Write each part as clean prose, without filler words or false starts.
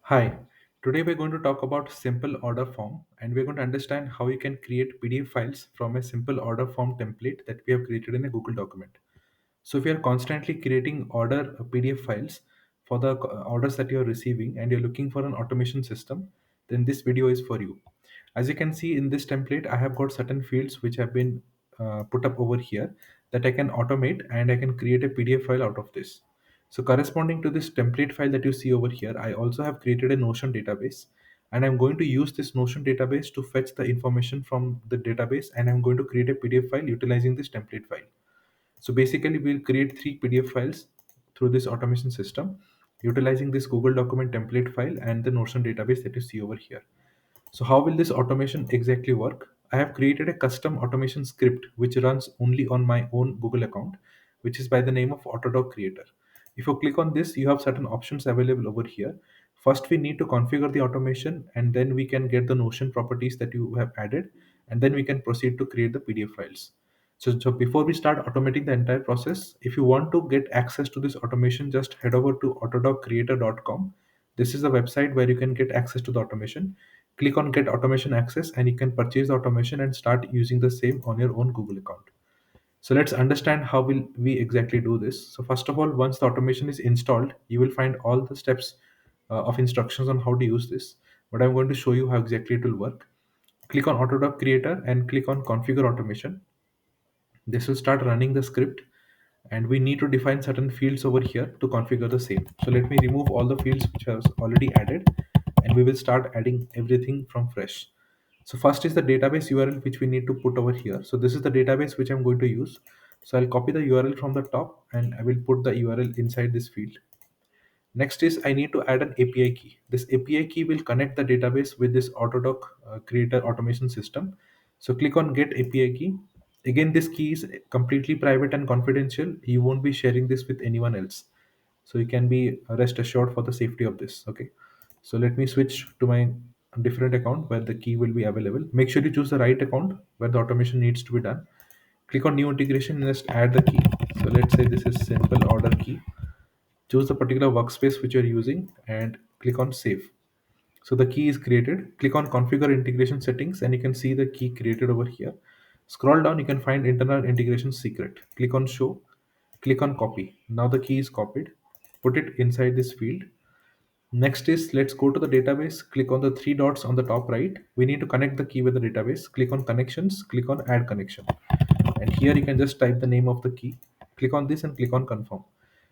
Hi, today we're going to talk about simple order form and we're going to understand how you can create PDF files from a simple order form template that we have created in a Google document. So if you're constantly creating order PDF files for the orders that you're receiving and you're looking for an automation system, then this video is for you. As you can see in this template, I have got certain fields which have been put up over here that I can automate and I can create a PDF file out of this. So corresponding to this template file that you see over here, I also have created a Notion database and I'm going to use this Notion database to fetch the information from the database and I'm going to create a PDF file utilizing this template file. So basically, we'll create three PDF files through this automation system utilizing this Google document template file and the Notion database that you see over here. So how will this automation exactly work? I have created a custom automation script which runs only on my own Google account, which is by the name of AutoDocCreator. If you click on this, you have certain options available over here. First, we need to configure the automation and then we can get the Notion properties that you have added and then we can proceed to create the PDF files. So before we start automating the entire process, if you want to get access to this automation, just head over to autodoccreator.com. This is a website where you can get access to the automation. Click on get automation access and you can purchase the automation and start using the same on your own Google account. So let's understand how will we exactly do this. So first of all, once the automation is installed, you will find all the steps of instructions on how to use this. But I'm going to show you how exactly it will work. Click on Autodoc Creator and click on Configure Automation. This will start running the script and we need to define certain fields over here to configure the same. So let me remove all the fields which I was already added and we will start adding everything from fresh. So first is the database URL which we need to put over here. So this is the database which I'm going to use. So I'll copy the URL from the top and I will put the URL inside this field. Next is I need to add an API key. This API key will connect the database with this Autodoc Creator automation system. So click on Get API key. Again, this key is completely private and confidential. You won't be sharing this with anyone else. So you can be rest assured for the safety of this. Okay. So let me switch to my different account where the key will be available. Make sure you choose the right account where the automation needs to be done. Click on New Integration and just add the key. So let's say this is simple order key. Choose the particular workspace which you're using and click on save. So the key is created. Click on configure integration settings and you can see the key created over here. Scroll down, you can find internal integration secret. Click on show, click on copy. Now the key is copied. Put it inside this field. Next is let's go to the database. Click on the three dots on the top right. We need to connect the key with the database. Click on connections, click on add connection. And here you can just type the name of the key. Click on this and click on confirm.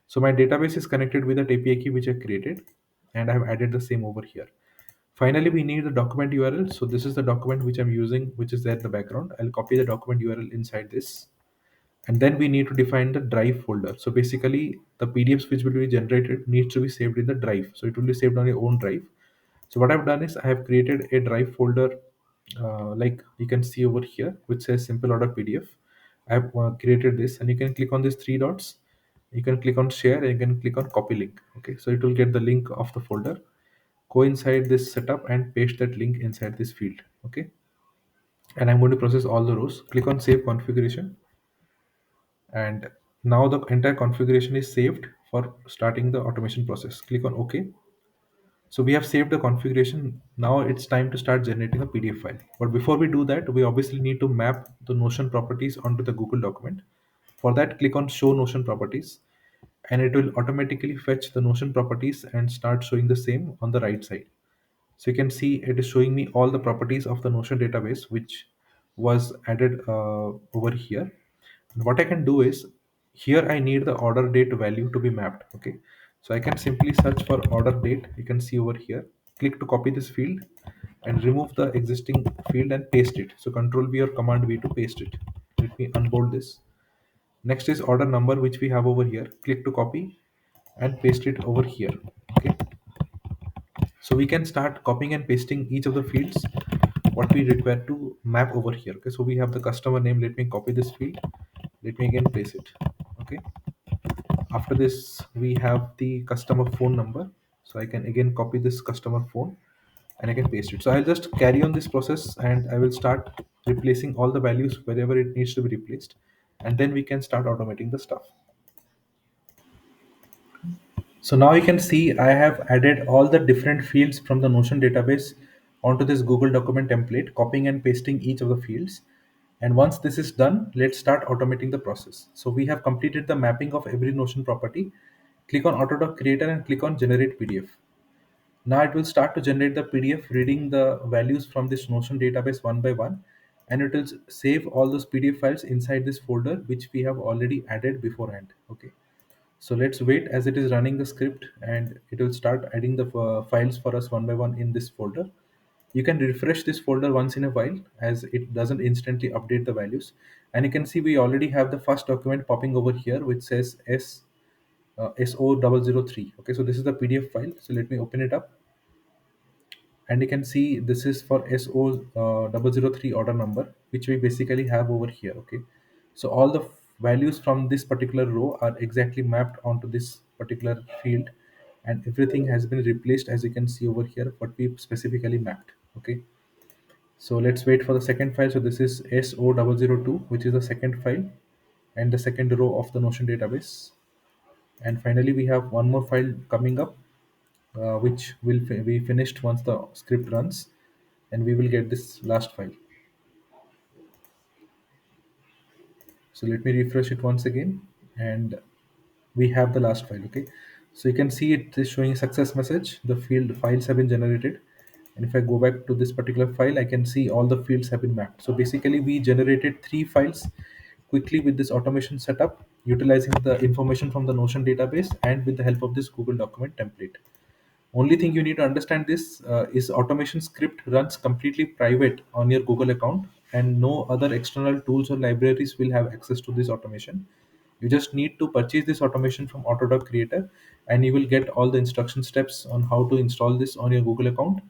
So my database is connected with that API key which I created and I have added the same over here. Finally, we need the document URL. So this is the document which I'm using, which is there in the background. I'll copy the document URL inside this. And then we need to define the drive folder. So basically the PDFs which will be generated needs to be saved in the drive. So it will be saved on your own drive. So what I've done is I have created a drive folder like you can see over here, which says simple order PDF. I have created this and you can click on these three dots. You can click on share and you can click on copy link. Okay, so it will get the link of the folder. Go inside this setup and paste that link inside this field. Okay, and I'm going to process all the rows. Click on save configuration and now the entire configuration is saved for starting the automation process. Click on OK. So we have saved the configuration. Now it's time to start generating a PDF file. But before we do that, we obviously need to map the Notion properties onto the Google document. For that, click on show Notion properties and it will automatically fetch the Notion properties and start showing the same on the right side. So you can see it is showing me all the properties of the Notion database which was added over here. And what I can do is here I need the order date value to be mapped. Okay, so I can simply search for order date. You can see over here. Click to copy this field and remove the existing field and paste it. So Control V or Command V to paste it. Let me unbold this. Next is order number which we have over here. Click to copy and paste it over here. Okay, so we can start copying and pasting each of the fields what we require to map over here. Okay, so we have the customer name. Let me copy this field. Let me again place it. Okay, after this we have the customer phone number, so I can again copy this customer phone and I can paste it. So I'll just carry on this process and I will start replacing all the values wherever it needs to be replaced, and then we can start automating the stuff. So now you can see I have added all the different fields from the Notion database onto this Google document template, copying and pasting each of the fields. And once this is done, let's start automating the process. So we have completed the mapping of every Notion property. Click on AutoDocCreator and click on Generate PDF. Now it will start to generate the PDF reading the values from this Notion database one by one, and it will save all those PDF files inside this folder which we have already added beforehand. Okay. So let's wait as it is running the script, and it will start adding the files for us one by one in this folder. You can refresh this folder once in a while as it doesn't instantly update the values. And you can see we already have the first document popping over here which says SO003. Okay, so this is the PDF file. So let me open it up, and you can see this is for SO003 order number, which we basically have over here. Okay, so all the values from this particular row are exactly mapped onto this particular field, and everything has been replaced as you can see over here what we specifically mapped. Okay, so let's wait for the second file. So this is SO002, which is the second file and the second row of the Notion database. And finally we have one more file coming up, which will be finished once the script runs, and we will get this last file. So let me refresh it once again, and we have the last file. Okay, so you can see it is showing a success message. The field files have been generated, and if I go back to this particular file, I can see all the fields have been mapped. So basically we generated three files quickly with this automation setup, utilizing the information from the Notion database and with the help of this Google document template. Only thing you need to understand this is automation script runs completely private on your Google account, and no other external tools or libraries will have access to this automation. You just need to purchase this automation from AutoDocCreator, and you will get all the instruction steps on how to install this on your Google account,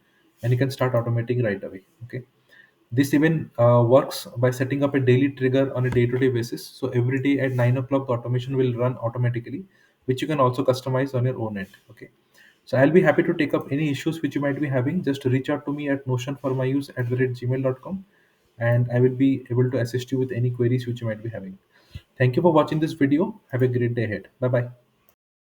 and you can start automating right away. Okay. This even works by setting up a daily trigger on a day-to-day basis. So every day at 9 o'clock, the automation will run automatically, which you can also customize on your own end. Okay. So I'll be happy to take up any issues which you might be having. Just reach out to me at notionformyuse@gmail.com, and I will be able to assist you with any queries which you might be having. Thank you for watching this video. Have a great day ahead. Bye bye.